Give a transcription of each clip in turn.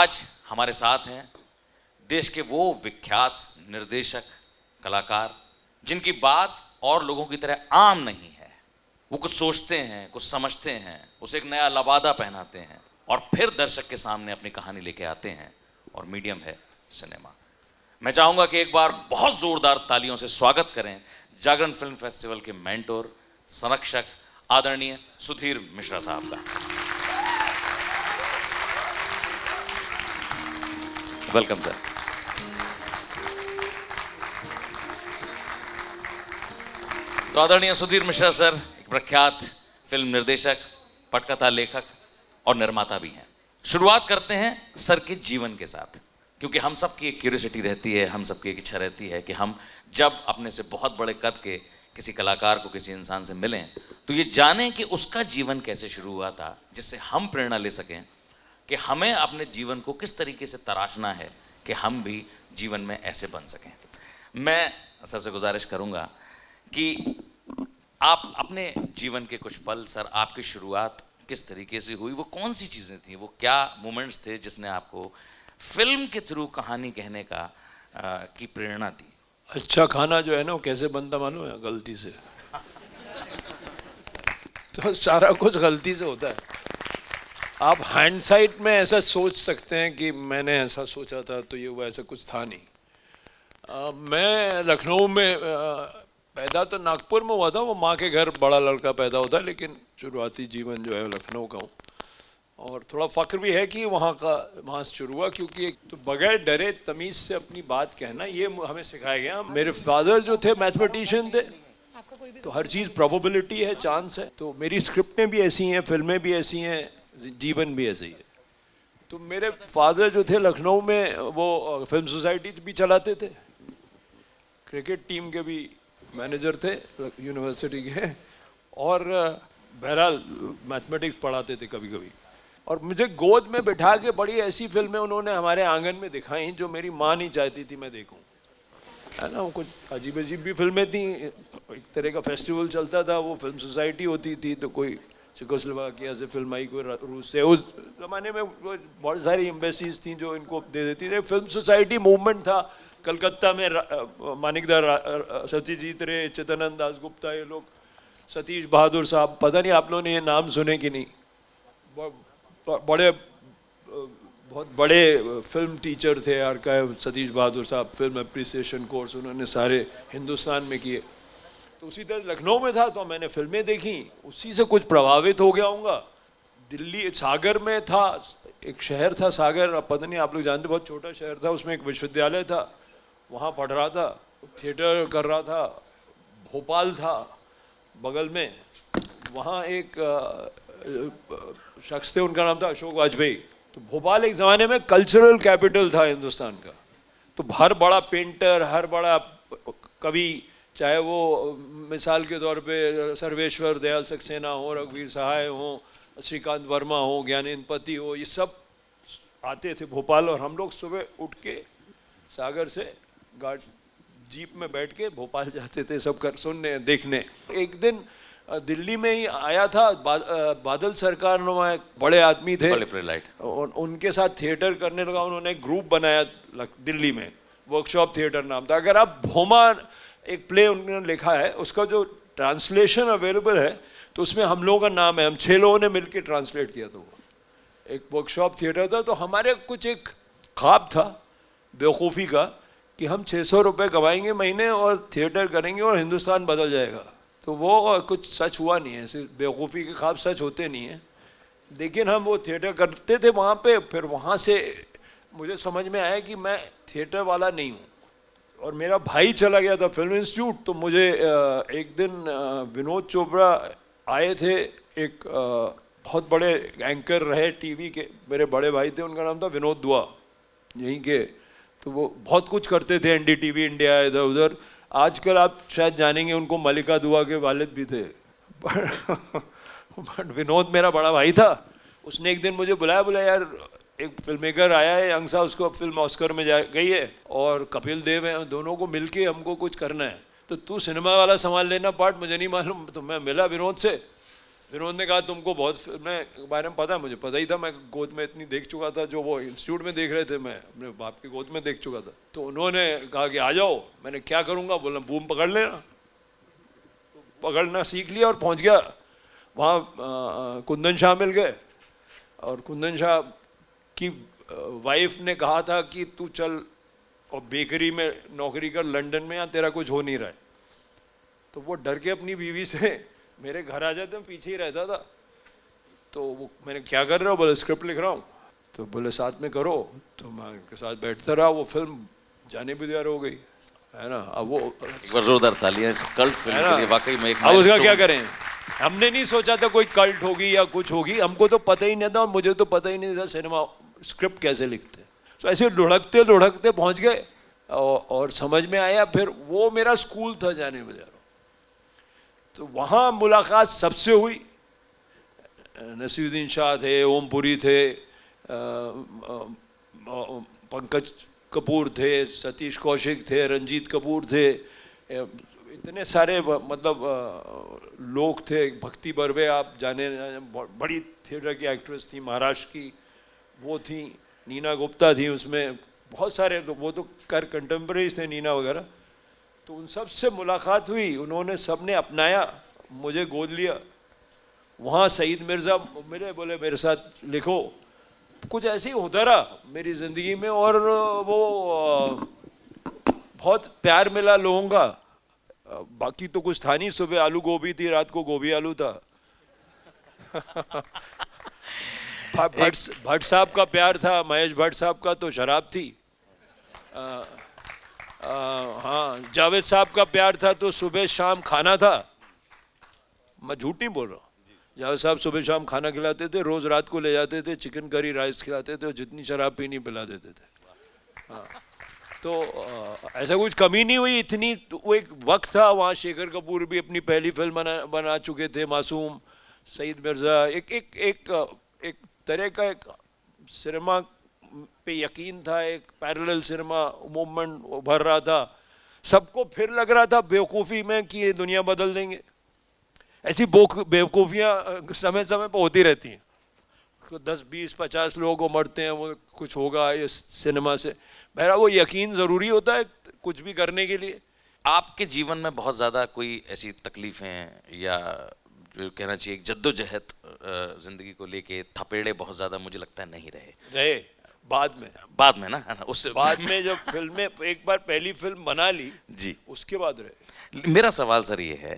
आज हमारे साथ हैं देश के वो विख्यात निर्देशक, कलाकार जिनकी बात और लोगों की तरह आम नहीं है। वो कुछ सोचते हैं, कुछ समझते हैं, उसे एक नया लबादा पहनाते हैं और फिर दर्शक के सामने अपनी कहानी लेके आते हैं, और मीडियम है सिनेमा। मैं चाहूंगा कि एक बार बहुत जोरदार तालियों से स्वागत करें जागरण फिल्म फेस्टिवल के मेंटोर, संरक्षक, आदरणीय सुधीर मिश्रा साहब का। Welcome sir. तो आदरणीय सुधीर मिश्रा सर एक प्रख्यात फिल्म निर्देशक, पटकथा लेखक और निर्माता भी हैं। शुरुआत करते हैं सर के जीवन के साथ, क्योंकि हम सबकी एक क्यूरियोसिटी रहती है, हम सबकी एक इच्छा रहती है कि हम जब अपने से बहुत बड़े कद के किसी कलाकार को, किसी इंसान से मिलें तो ये जानें कि उसका जीवन कैसे शुरू हुआ था, जिससे हम प्रेरणा ले सकें कि हमें अपने जीवन को किस तरीके से तराशना है कि हम भी जीवन में ऐसे बन सकें। मैं सर से गुजारिश करूंगा कि आप अपने जीवन के कुछ पल, सर आपकी शुरुआत किस तरीके से हुई, वो कौन सी चीज़ें थी, वो क्या मोमेंट्स थे जिसने आपको फिल्म के थ्रू कहानी कहने का की प्रेरणा दी? अच्छा खाना जो है ना वो कैसे बनता मालूम है? गलती से। तो सारा कुछ गलती से होता है। आप हाइंडसाइट में ऐसा सोच सकते हैं कि मैंने ऐसा सोचा था तो ये हुआ, ऐसा कुछ था नहीं। मैं लखनऊ में पैदा तो नागपुर में हुआ था, वो माँ के घर बड़ा लड़का पैदा होता है, लेकिन शुरुआती जीवन जो है लखनऊ का हूँ। और थोड़ा फ़ख्र भी है कि वहाँ से शुरू हुआ, क्योंकि तो बगैर डरे तमीज़ से अपनी बात कहना ये हमें सिखाया गया। मेरे फादर जो थे मैथमेटिशियन थे, तो हर चीज़ प्रोबेबिलिटी है, चांस है। तो मेरी स्क्रिप्टें भी ऐसी हैं, फिल्में भी ऐसी हैं, जीवन भी ऐसे ही है। तो मेरे फादर जो थे लखनऊ में वो फिल्म सोसाइटी भी चलाते थे, क्रिकेट टीम के भी मैनेजर थे यूनिवर्सिटी के, और बहरहाल मैथमेटिक्स पढ़ाते थे कभी कभी। और मुझे गोद में बिठा के बड़ी ऐसी फिल्में उन्होंने हमारे आंगन में दिखाई जो मेरी माँ नहीं चाहती थी मैं देखूं, है ना। कुछ अजीब अजीब भी फिल्में थी। एक तरह का फेस्टिवल चलता था, वो फिल्म सोसाइटी होती थी, तो कोई चेकोस्लोवाकिया से फिल्म आई, कोई रूस से। उस ज़माने में बहुत सारी एम्बेसीज थी जो इनको दे देती थी। फिल्म सोसाइटी मूवमेंट था कलकत्ता में, मानिकदा सत्यजीत रे, चित्तानंद दासगुप्ता, ये लोग, सतीश बहादुर साहब, पता नहीं आप लोगों ने ये नाम सुने कि नहीं। बहुत बड़े फिल्म टीचर थे, आर्काइव सतीश बहादुर साहब, फिल्म अप्रिसिएशन कोर्स उन्होंने सारे हिंदुस्तान में किए। तो उसी तरह लखनऊ में था तो मैंने फिल्में देखी, उसी से कुछ प्रभावित हो गया हूँगा। दिल्ली सागर में था, एक शहर था सागर, अब पता नहीं आप लोग जानते, बहुत छोटा शहर था, उसमें एक विश्वविद्यालय था, वहाँ पढ़ रहा था, थिएटर कर रहा था। भोपाल था बगल में, वहाँ एक शख्स थे, उनका नाम था अशोक वाजपेयी। तो भोपाल एक ज़माने में कल्चरल कैपिटल था हिंदुस्तान का। तो हर बड़ा पेंटर, हर बड़ा कवि, चाहे वो मिसाल के तौर पे सर्वेश्वर दयाल सक्सेना हो, रघुवीर सहाय हो, श्रीकांत वर्मा हो, ज्ञानेंद्र पति हो, ये सब आते थे भोपाल। और हम लोग सुबह उठ के सागर से जीप में बैठ के भोपाल जाते थे, सब कर सुनने देखने। एक दिन दिल्ली में ही आया था बादल सरकार, बड़े आदमी थे, उनके साथ थिएटर करने लगा। उन्होंने एक ग्रुप बनाया दिल्ली में, वर्कशॉप थिएटर नाम था। अगर आप भोमा एक प्ले उन्होंने लिखा है, उसका जो ट्रांसलेशन अवेलेबल है तो उसमें हम लोगों का नाम है, हम 6 लोगों ने मिलकर ट्रांसलेट किया था। वो एक वर्कशॉप थिएटर था। तो हमारे कुछ एक ख्वाब था बेवकूफ़ी का कि हम 600 रुपये कमाएंगे महीने और थिएटर करेंगे और हिंदुस्तान बदल जाएगा। तो वो कुछ सच हुआ नहीं है, सिर्फ बेवकूफ़ी के ख्वाब सच होते नहीं हैं। लेकिन हम वो थिएटर करते थे वहाँ पे। फिर वहाँ से मुझे समझ में आया कि मैं थिएटर वाला नहीं हूँ, और मेरा भाई चला गया था फिल्म इंस्टीट्यूट। तो मुझे एक दिन विनोद चोपड़ा आए थे, एक बहुत बड़े एंकर रहे टीवी के, मेरे बड़े भाई थे, उनका नाम था विनोद दुआ, यहीं के। तो वो बहुत कुछ करते थे, NDTV इंडिया, इधर उधर। आजकल आप शायद जानेंगे उनको, मलिका दुआ के वालिद भी थे। बट विनोद मेरा बड़ा भाई था। उसने एक दिन मुझे बुलाया यार एक फिल्म मेकर आया है यंग सा, उसको फिल्म ऑस्कर में जा गई है, और कपिल देव है, दोनों को मिलके हमको कुछ करना है, तो तू सिनेमा वाला संभाल लेना पार्ट, मुझे नहीं मालूम। तो मैं मिला विनोद से, फिर उन्होंने कहा तुमको बहुत फिल्में के बारे में पता है, मुझे पता ही था, मैं गोद में इतनी देख चुका था, जो वो इंस्टीट्यूट में देख रहे थे मैं अपने बाप की गोद में देख चुका था। तो उन्होंने कहा कि आ जाओ, मैंने क्या करूँगा, बोला बूम पकड़ लेना। तो पकड़ना सीख लिया और पहुँच गया वहाँ। कुंदन शाह मिल गए और कुंदन शाह की वाइफ ने कहा था कि तू चल और बेकरी में नौकरी कर लंदन में, यहाँ तेरा कुछ हो नहीं रहा है। तो वो डर के अपनी बीवी से मेरे घर आ जाते, मैं पीछे ही रहता था। तो वो मैंने क्या कर रहे हो, बोले स्क्रिप्ट लिख रहा हूँ। तो बोले साथ में करो, तो मैं उनके साथ बैठता रहा। वो फिल्म जाने भी तैयार हो गई है ना। अब वो एक बार जोरदार तालियां इस कल्ट फिल्म के लिए, वाकई में एक अब उसका क्या milestone। करें, हमने नहीं सोचा था कोई कल्ट होगी या कुछ होगी, हमको तो पता ही नहीं था, मुझे तो पता ही नहीं था सिनेमा स्क्रिप्ट कैसे लिखते हैं। तो ऐसे ढुढ़कते ढुढ़कते पहुंच गए और समझ में आया। फिर वो मेरा स्कूल था जाने बजारो, तो वहाँ मुलाकात सबसे हुई। नसीरुद्दीन शाह थे, ओमपुरी थे, पंकज कपूर थे, सतीश कौशिक थे, रंजीत कपूर थे, इतने सारे मतलब लोग थे। भक्ति बर्वे आप जाने, बड़ी थिएटर की एक्ट्रेस थी महाराष्ट्र की, वो थी। नीना गुप्ता थी उसमें, बहुत सारे लोग, वो तो कर कंटेम्परेरीज थे नीना वगैरह। तो उन सब से मुलाकात हुई, उन्होंने सब ने अपनाया, मुझे गोद लिया। वहाँ सईद मिर्ज़ा मिले, बोले मेरे साथ लिखो। कुछ ऐसे ही होता रहा मेरी ज़िंदगी में, और वो बहुत प्यार मिला लोगों का। बाकी तो कुछ था नहीं, सुबह आलू गोभी थी, रात को गोभी आलू था। भट्ट साहब का प्यार था, महेश भट्ट साहब का तो शराब थी। हाँ, जावेद साहब का प्यार था तो सुबह शाम खाना था। मैं झूठ नहीं बोल रहा हूँ। जावेद साहब सुबह शाम खाना खिलाते थे, रोज रात को ले जाते थे, चिकन करी राइस खिलाते थे और जितनी शराब पीनी पिला देते थे। हाँ, तो ऐसा कुछ कमी नहीं हुई इतनी। तो वो एक वक्त था, वहाँ शेखर कपूर भी अपनी पहली फिल्म बना चुके थे, मासूम। सईद मिर्ज़ा, एक तरह का एक सिनेमा पे यकीन था, एक पैरेलल सिनेमा मूवमेंट उभर रहा था। सबको फिर लग रहा था बेवकूफ़ी में कि ये दुनिया बदल देंगे। ऐसी बेवकूफ़ियाँ समय समय पर होती रहती हैं। 10, 20, 50 लोग मरते हैं, वो कुछ होगा इस सिनेमा से। बहरहाल वो यकीन ज़रूरी होता है कुछ भी करने के लिए। आपके जीवन में बहुत ज़्यादा कोई ऐसी तकलीफ़ें या जो कहना चाहिए एक जद्दोजहद ज़िंदगी को लेके थपेड़े बहुत ज़्यादा मुझे लगता है नहीं रहे बाद में ना, है ना, उससे बाद में जब फिल्में एक बार पहली फिल्म बना ली जी, उसके बाद रहे। मेरा सवाल सर ये है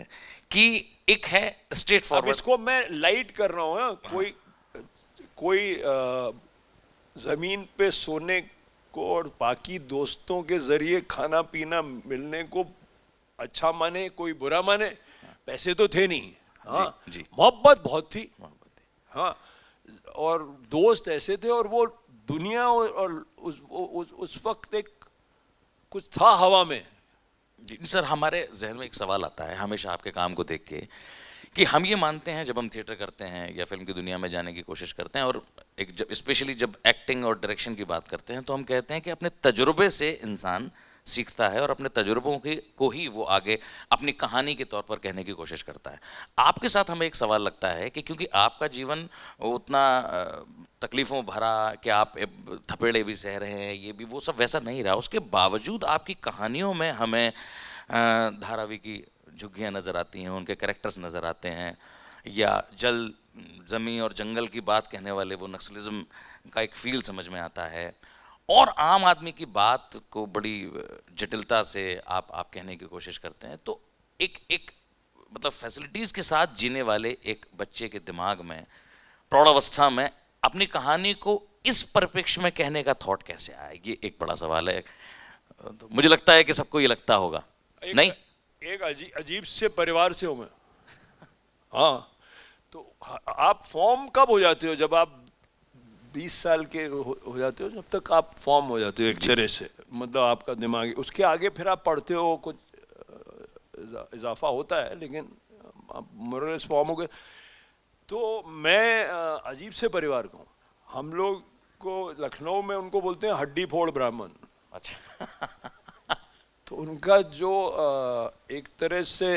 कि एक है स्ट्रेट अब फॉरवर्ड, इसको मैं लाइट कर रहा हूँ ना। कोई जमीन पे सोने को और बाकी दोस्तों के जरिए खाना पीना मिलने को अच्छा माने, कोई बुरा माने। पैसे तो थे नहीं, हाँ, जी, मोहब्बत बहुत थी, हाँ, और दोस्त ऐसे थे, और वो दुनिया और उस वक्त एक कुछ था हवा में। जी सर, हमारे जहन में एक सवाल आता है हमेशा आपके काम को देख के कि हम ये मानते हैं जब हम थिएटर करते हैं या फिल्म की दुनिया में जाने की कोशिश करते हैं, और एक जब स्पेशली जब एक्टिंग और डायरेक्शन की बात करते हैं, तो हम कहते हैं कि अपने तजुर्बे से इंसान सीखता है और अपने तजुर्बों को ही वो आगे अपनी कहानी के तौर पर कहने की कोशिश करता है। आपके साथ हमें एक सवाल लगता है कि क्योंकि आपका जीवन उतना तकलीफ़ों भरा कि आप थपेड़े भी सह रहे हैं, ये भी वो सब वैसा नहीं रहा, उसके बावजूद आपकी कहानियों में हमें धारावी की झुग्गियाँ नज़र आती हैं, उनके कैरेक्टर्स नज़र आते हैं, या जल ज़मीन और जंगल की बात कहने वाले वो नक्सलिज्म का एक फील समझ में आता है, और आम आदमी की बात को बड़ी जटिलता से आप कहने की कोशिश करते हैं। तो एक मतलब फैसिलिटीज़ के साथ जीने वाले एक बच्चे के दिमाग में प्रौढ़ावस्था में अपनी कहानी को इस परिप्रेक्ष्य में कहने का थॉट कैसे आया, ये एक बड़ा सवाल है। तो मुझे लगता है कि सबको ये लगता होगा। नहीं, एक अजीब से परिवार से हूँ मैं। हाँ, तो आप फॉर्म कब हो जाते हो? जब आप 20 साल के हो जाते हो, जब तक आप फॉर्म हो जाते हो एक तरह से, मतलब आपका दिमाग। उसके आगे फिर आप पढ़ते हो, कुछ इजाफा होता है, लेकिन आप मोरलेस फॉर्म हो गए। तो मैं अजीब से परिवार का हूँ। हम लोग को लखनऊ में उनको बोलते हैं हड्डी फोड़ ब्राह्मण। अच्छा। तो उनका जो एक तरह से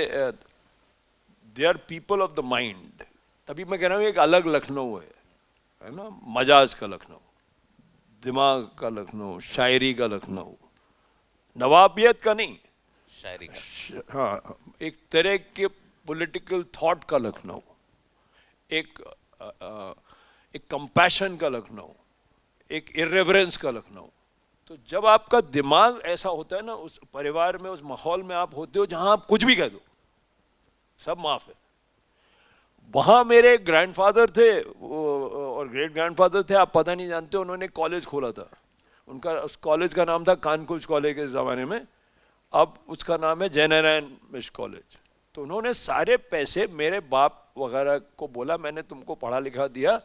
they are people of the mind, तभी मैं कह रहा हूँ एक अलग लखनऊ है ना, मजाज का लखनऊ, दिमाग का लखनऊ, शायरी का लखनऊ, नवाबियत का नहीं, शायरी का। हाँ, एक तरह के पॉलिटिकल थॉट का लखनऊ, एक कंपैशन का लखनऊ, एक इर्रेवरेंस का लखनऊ। तो जब आपका दिमाग ऐसा होता है ना, उस परिवार में, उस माहौल में आप होते हो जहां आप कुछ भी कह दो सब माफ है। वहां मेरे ग्रैंडफादर थे और ग्रेट ग्रैंडफादर थे, आप पता नहीं जानते, उन्होंने कॉलेज खोला था। उनका उस कॉलेज का नाम था कानकुज कॉलेज के ज़माने में, अब उसका नाम है जयनारायण मिश्र कॉलेज। तो उन्होंने सारे पैसे मेरे बाप वगैरह को बोला, मैंने तुमको पढ़ा लिखा दिया।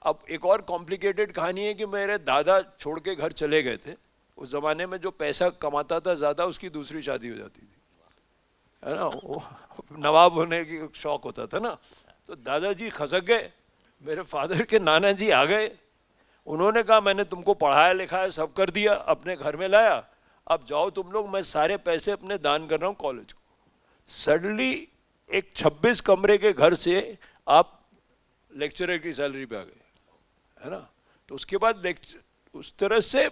अब एक और कॉम्प्लिकेटेड कहानी है कि मेरे दादा छोड़ के घर चले गए थे। उस ज़माने में जो पैसा कमाता था ज़्यादा, उसकी दूसरी शादी हो जाती थी, है ना, वो नवाब होने की शौक होता था ना। तो दादाजी खसक गए, मेरे फादर के नाना जी आ गए, उन्होंने कहा मैंने तुमको पढ़ाया लिखाया सब कर दिया, अपने घर में लाया, अब जाओ तुम लोग, मैं सारे पैसे अपने दान कर रहा हूँ कॉलेज को। सडनली एक 26 कमरे के घर से आप लेक्चरर की सैलरी पे आ गए, है ना। तो उसके बाद उस तरह से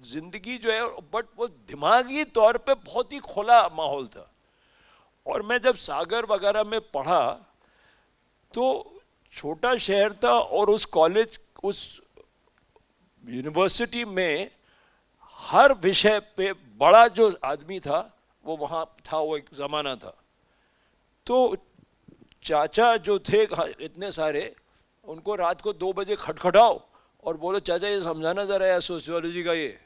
जिंदगी जो है, बट वो दिमागी तौर पे बहुत ही खुला माहौल था। और मैं जब सागर वगैरह में पढ़ा तो छोटा शहर था, और उस कॉलेज, उस यूनिवर्सिटी में हर विषय पे बड़ा जो आदमी था वो वहाँ था, वो एक ज़माना था। तो चाचा जो थे इतने सारे, उनको रात को 2 बजे खटखटाओ और बोलो चाचा ये समझाना ज़रा यार सोशियोलॉजी का ये,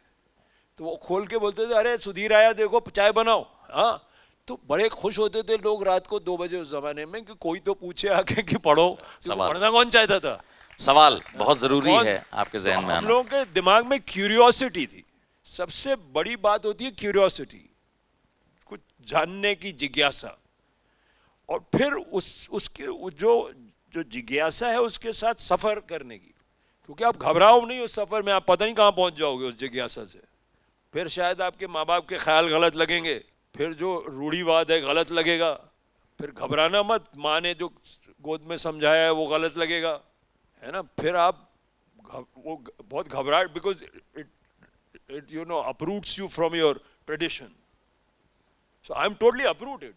तो वो खोल के बोलते थे अरे सुधीर आया देखो चाय बनाओ। हाँ, तो बड़े खुश होते थे लोग रात को 2 बजे उस ज़माने में कि कोई तो पूछे आके कि पढ़ो। पढ़ना कौन चाहता था? सवाल बहुत जरूरी है आपके जहन में आना। हम लोगों के दिमाग में क्यूरियोसिटी थी, सबसे बड़ी बात होती है क्यूरियोसिटी, कुछ जानने की जिज्ञासा। और फिर उसके जो जिज्ञासा है उसके साथ सफर करने की, क्योंकि आप घबराओ नहीं उस सफर में, आप पता नहीं कहाँ पहुंच जाओगे उस जिज्ञासा से। फिर शायद आपके माँ बाप के ख्याल गलत लगेंगे, फिर जो रूढ़िवाद है गलत लगेगा, फिर घबराना मत, माँ ने जो गोद में समझाया है वो गलत लगेगा, है ना। फिर आप वो बहुत घबराहट, because it you know uproots you from your tradition. So I am totally uprooted.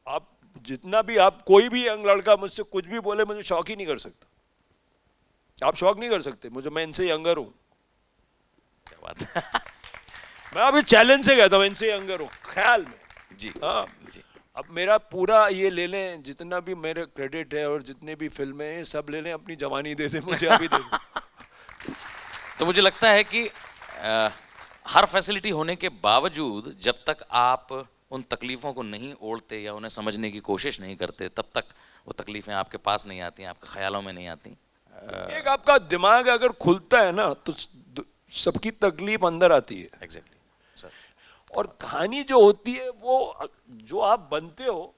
आप जितना भी, आप कोई भी यंग लड़का मुझसे कुछ भी बोले, मुझे शौक ही नहीं कर सकता। आप शौक नहीं कर सकते मुझे, मैं इनसे यंगर हूं। क्या बात है। मैं अभी चैलेंज से कहता हूं, इनसे यंगर हूं ख्याल में जी हाँ जी। अब मेरा पूरा ये ले लें, जितना भी मेरे क्रेडिट है और जितने भी फिल्में हैं सब ले लें, अपनी जवानी दे दें मुझे, अभी दे दें। तो मुझे लगता है कि हर फैसिलिटी होने के बावजूद जब तक आप उन तकलीफ़ों को नहीं ओढ़ते या उन्हें समझने की कोशिश नहीं करते, तब तक वो तकलीफ़ें आपके पास नहीं आती, आपके ख्यालों में नहीं आती। एक आपका दिमाग अगर खुलता है ना तो सबकी तकलीफ अंदर आती है। Exactly sir. और कहानी जो होती है वो जो आप बनते हो,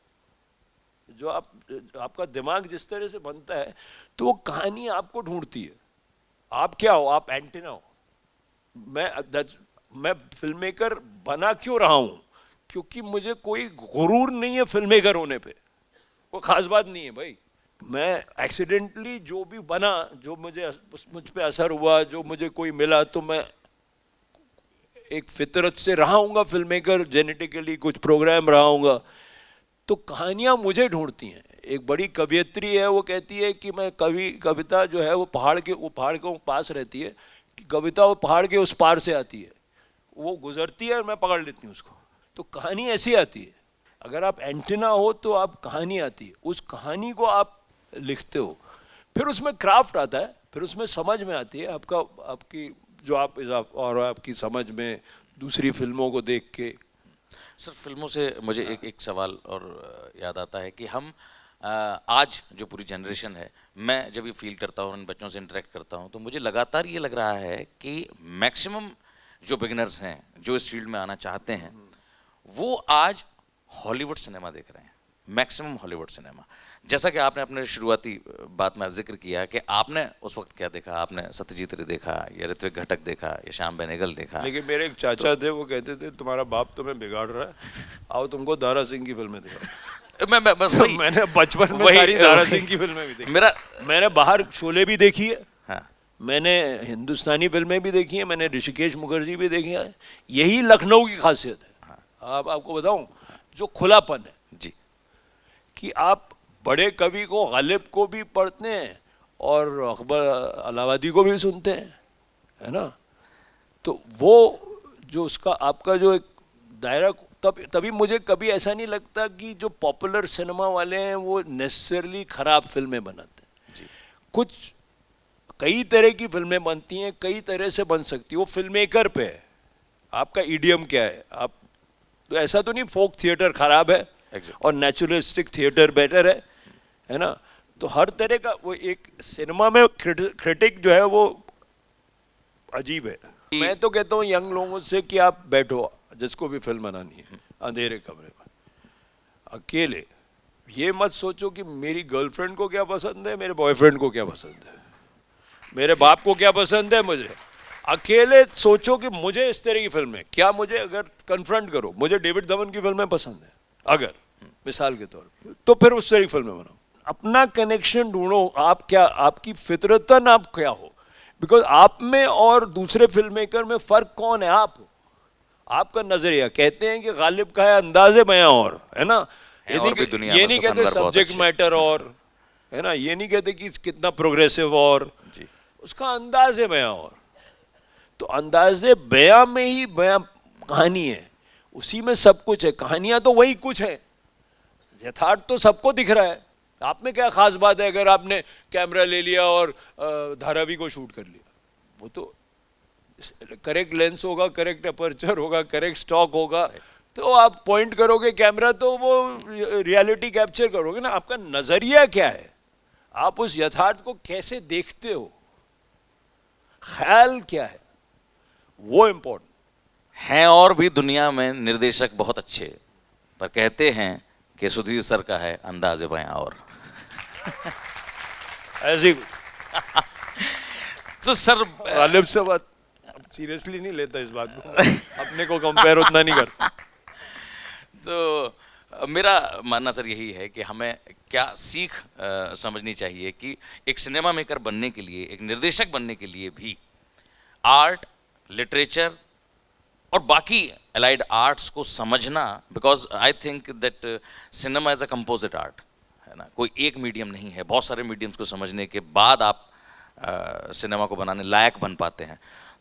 जो आपका दिमाग जिस तरह से बनता है, तो वो कहानी आपको ढूंढती है। आप क्या हो? आप एंटीना हो। मैं फिल्म मेकर बना क्यों रहा हूं? क्योंकि मुझे कोई गुरूर नहीं है फिल्म मेकर होने पे, कोई खास बात नहीं है भाई। मैं एक्सीडेंटली जो भी बना, जो मुझ पे असर हुआ, जो मुझे कोई मिला, तो मैं एक फितरत से रहा हूँगा फिल्म मेकर, जेनेटिकली कुछ प्रोग्राम रहा हूँगा। तो कहानियाँ मुझे ढूंढती हैं। एक बड़ी कवियत्री है, वो कहती है कि मैं कविता जो है वो पहाड़ के पास रहती है, कि कविता वो पहाड़ के उस पार से आती है, वो गुजरती है और मैं पकड़ लेती हूँ उसको। तो कहानी ऐसी आती है, अगर आप एंटीना हो तो आप कहानी आती है, उस कहानी को आप लिखते हो, फिर उसमें क्राफ्ट आता है, फिर उसमें समझ में आती है आपकी जो आप और आपकी समझ में दूसरी फिल्मों को देख के। सर फिल्मों से मुझे एक सवाल और याद आता है कि हम आज जो पूरी जनरेशन है, मैं जब ये फील करता हूँ, उन बच्चों से इंटरेक्ट करता हूँ, तो मुझे लगातार ये लग रहा है कि मैक्सिमम जो बिगिनर्स हैं, जो इस फील्ड में आना चाहते हैं, वो आज हॉलीवुड सिनेमा देख रहे हैं, मैक्सिमम हॉलीवुड सिनेमा। जैसा कि आपने अपने शुरुआती बात में जिक्र किया कि आपने उस वक्त क्या देखा, आपने सत्यजीत रे देखा या ऋत्विक घटक देखा या श्याम बेनेगल देखा। लेकिन मेरे एक चाचा थे, वो कहते थे तुम्हारा बाप तुम्हें बिगाड़ रहा है, आओ तुमको दारा सिंह की फिल्में दिखा। मैं बस वही मैंने बचपन में वही- सारी दारा वही- सिंह की फिल्में भी देखी। मेरा मैंने बाहर शोले भी देखी है, हाँ मैंने हिंदुस्तानी फिल्में भी देखी हैं, मैंने ऋषिकेश मुखर्जी भी देखी है। यही लखनऊ की खासियत है। आपको बताऊं, जो खुलापन है जी कि आप बड़े कवि को, गालिब को भी पढ़ते हैं और अकबर अलाहाबादी को भी सुनते हैं, है ना। तो वो जो उसका आपका जो एक दायरा, तभी मुझे कभी ऐसा नहीं लगता कि जो पॉपुलर सिनेमा वाले हैं वो नेसेसरली खराब फिल्में बनाते हैं। जी कुछ कई तरह की फिल्में बनती हैं, कई तरह से बन सकती है, वो फिल्म मेकर पे है, आपका ईडियम क्या है। आप तो ऐसा तो नहीं फोक थिएटर खराब है और नेचुरलिस्टिक थिएटर बेटर है ना। तो हर तरह का वो एक सिनेमा में क्रिटिक जो है वो अजीब है। मैं तो कहता हूँ यंग लोगों से कि आप बैठो, जिसको भी फिल्म बनानी है अंधेरे कमरे में अकेले, ये मत सोचो कि मेरी गर्लफ्रेंड को क्या पसंद है, मेरे बॉयफ्रेंड को क्या पसंद है, मेरे बाप को क्या पसंद है। मुझे अकेले सोचो कि मुझे इस तरह की फिल्म है क्या, मुझे अगर कन्फ्रंट करो, मुझे डेविड धवन की फिल्में पसंद है अगर मिसाल के तौर पर, तो फिर उस तरह की फिल्में बनाओ। अपना कनेक्शन ढूंढो, आप क्या, आपकी फितरतन आप क्या हो, बिकॉज आप में और दूसरे फिल्म मेकर में फर्क कौन है, आप हो, आपका नजरिया। कहते हैं कि गालिब का है अंदाजे बयां और, है ना। है और भी दुनिया ये में नहीं कहते सुखनवर बहुत सब्जेक्ट अच्छे। मैटर और, है ना, ये नहीं कहते कि कितना प्रोग्रेसिव और, जी उसका अंदाजे बयां और। तो अंदाजे बयां में ही बयां कहानी है, उसी में सब कुछ है। कहानियां तो वही कुछ है, यथार्थ तो सबको दिख रहा है। आप में क्या खास बात है अगर आपने कैमरा ले लिया और धारावी को शूट कर लिया, वो तो करेक्ट लेंस होगा, करेक्ट अपर्चर होगा, करेक्ट स्टॉक होगा, तो आप पॉइंट करोगे कैमरा तो वो रियलिटी कैप्चर करोगे ना। आपका नजरिया क्या है, आप उस यथार्थ को कैसे देखते हो, ख्याल क्या है, वो इम्पोर्टेंट हैं। और भी दुनिया में निर्देशक बहुत अच्छे, पर कहते हैं कि सुधीर सर का है अंदाज़े बयां और। ऐसी। तो सर गालिब से बात सीरियसली नहीं लेता इस बात को, अपने को कंपेयर उतना नहीं करता। तो मेरा मानना सर यही है कि हमें क्या सीख समझनी चाहिए कि एक सिनेमा मेकर बनने के लिए, एक निर्देशक बनने के लिए भी आर्ट, लिटरेचर और बाकी अलाइड आर्ट्स को समझना, because I think that cinema is a composite art, है ना। कोई एक मीडियम नहीं है, बहुत सारे मीडियम्स को समझने के बाद आप सिनेमा को बनाने लायक बन पाते हैं।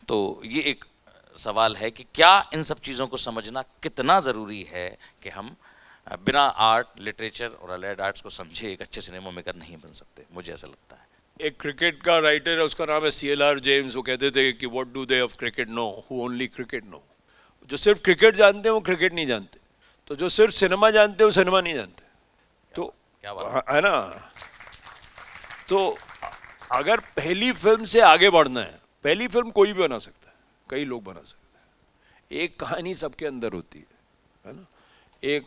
तो ये एक सवाल है कि क्या इन सब चीज़ों को समझना कितना ज़रूरी है कि हम बिना आर्ट, लिटरेचर और अलाइड आर्ट्स को समझे एक अच्छे सिनेमा मेकर नहीं बन सकते, मुझे ऐसा लगता है। एक क्रिकेट का राइटर है, उसका नाम है CLR जेम्स। वो कहते थे कि what do they of cricket know, who only cricket know. जो सिर्फ क्रिकेट जानते हैं वो क्रिकेट नहीं जानते, तो जो सिर्फ सिनेमा जानते हैं वो सिनेमा नहीं जानते। तो क्या बात है ना। तो अगर पहली फिल्म से आगे बढ़ना है, पहली फिल्म कोई भी बना सकता है, कई लोग बना सकते हैं, एक कहानी सबके अंदर होती है ना, एक,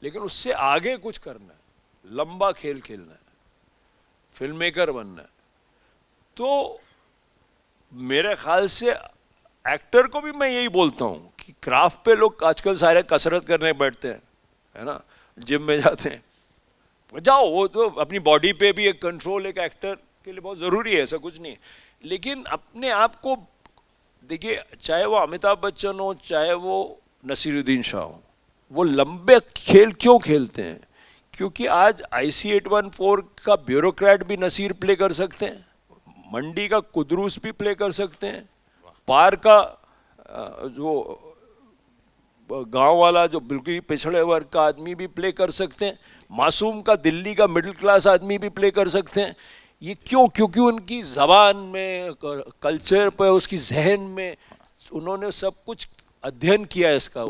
लेकिन उससे आगे कुछ करना है, लंबा खेल खेलना है, फिल्म मेकर बनना है, तो मेरे ख्याल से एक्टर को भी मैं यही बोलता हूँ कि क्राफ्ट पे लोग आजकल सारे कसरत करने बैठते हैं, है ना, जिम में जाते हैं, जाओ, वो तो अपनी बॉडी पे भी एक कंट्रोल एक एक्टर के लिए बहुत ज़रूरी है, ऐसा कुछ नहीं। लेकिन अपने आप को देखिए, चाहे वो अमिताभ बच्चन हो, चाहे वो नसीरुद्दीन शाह हो, वो लंबे खेल क्यों खेलते हैं? क्योंकि आज IC-814 का ब्यूरोक्रेट भी नसीर प्ले कर सकते हैं, मंडी का कुदरूस भी प्ले कर सकते हैं, पार का जो गांव वाला जो बिल्कुल पिछड़े वर्ग का आदमी भी प्ले कर सकते हैं, मासूम का दिल्ली का मिडिल क्लास आदमी भी प्ले कर सकते हैं। ये क्यों? क्योंकि उनकी ज़बान में, कल्चर पर, उसकी जहन में उन्होंने सब कुछ अध्ययन किया है, इसका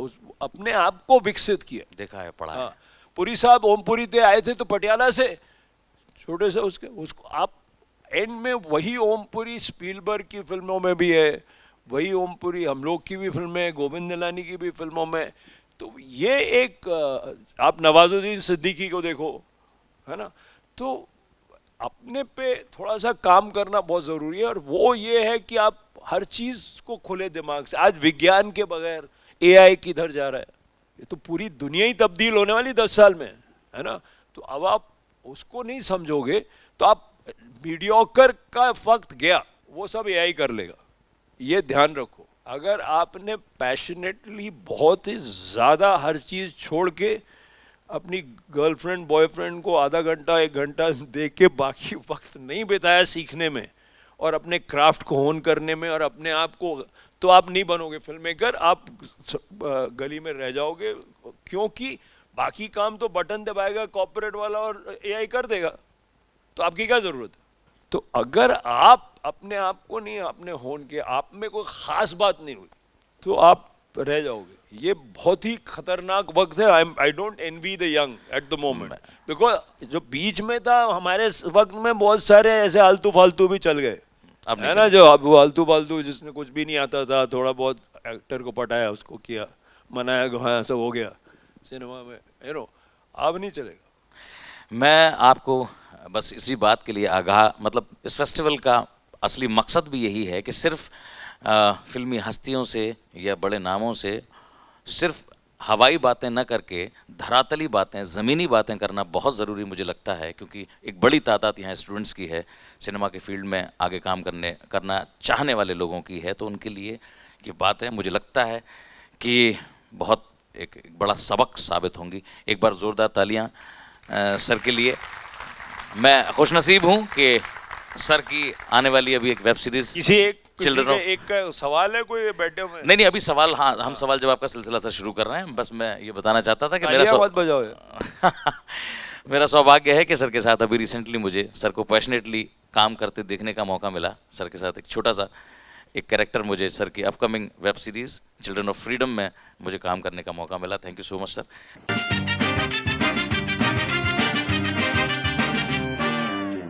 अपने आप को विकसित किया, देखा है, पढ़ा है। हाँ, पुरी साहब ओमपुरी थे, आए थे तो पटियाला से, छोटे से उसको आप एंड में वही ओमपुरी स्पीलबर्ग की फिल्मों में भी है, वही ओमपुरी हम लोग की भी फिल्में है, गोविंद निलानी की भी फिल्मों में। तो ये एक, आप नवाजुद्दीन सिद्दीकी को देखो, है ना, तो अपने पे थोड़ा सा काम करना बहुत ज़रूरी है। और वो ये है कि आप हर चीज़ को खुले दिमाग से, आज विज्ञान के बगैर AI किधर जा रहा है, ये तो पूरी दुनिया ही तब्दील होने वाली 10 साल में, है ना। तो अब आप उसको नहीं समझोगे तो आप मीडियोकर का वक्त गया, वो सब एआई कर लेगा, ये ध्यान रखो। अगर आपने पैशनेटली बहुत ही ज़्यादा हर चीज़ छोड़ के अपनी गर्लफ्रेंड बॉयफ्रेंड को आधा घंटा 1 घंटा देख के बाकी वक्त नहीं बिताया सीखने में और अपने क्राफ्ट को होन करने में और अपने आप को, तो आप नहीं बनोगे फिल्म मेकर, आप गली में रह जाओगे, क्योंकि बाकी काम तो बटन दबाएगा कॉर्पोरेट वाला और एआई कर देगा, तो आपकी क्या ज़रूरत है। तो अगर आप अपने आप को नहीं, अपने होन के आप में कोई ख़ास बात नहीं हुई तो आप रह जाओगे। ये बहुत ही खतरनाक वक्त है। I don't envy the young at the moment, because जो बीच में था हमारे वक्त में बहुत सारे ऐसे आलतू फालतू भी चल गए, है ना, जो अब आलतू फालतू जिसने कुछ भी नहीं आता था, थोड़ा बहुत एक्टर को पटाया, उसको किया, मनाया, हाँ सब हो गया सिनेमा में, यू नो, अब नहीं चलेगा। मैं आपको बस इसी बात के लिए आगाह, मतलब इस फेस्टिवल का असली मकसद भी यही है कि सिर्फ फिल्मी हस्तियों से या बड़े नामों से सिर्फ हवाई बातें न करके धरातली बातें, ज़मीनी बातें करना बहुत ज़रूरी मुझे लगता है, क्योंकि एक बड़ी तादाद यहाँ स्टूडेंट्स की है, सिनेमा के फील्ड में आगे काम करना चाहने वाले लोगों की है, तो उनके लिए ये बात है, मुझे लगता है कि बहुत एक बड़ा सबक साबित होंगी। एक बार ज़ोरदार तालियाँ सर के लिए। मैं खुशनसीब हूँ कि सर की आने वाली अभी एक वेब सीरीज़ किसी एक चिल्ड्रन ऑफ, एक का सवाल है कोई बैठे में? नहीं अभी सवाल, हाँ हम सवाल जवाब का सिलसिला सर शुरू कर रहे हैं। बस मैं ये बताना चाहता था कि मेरा सौभाग्य है कि सर के साथ अभी रिसेंटली मुझे सर को पैशनेटली काम करते देखने का मौका मिला। सर के साथ एक छोटा सा एक कैरेक्टर मुझे सर की upcoming web series children of freedom में मुझे काम करने का मौका मिला। Thank you so much sir.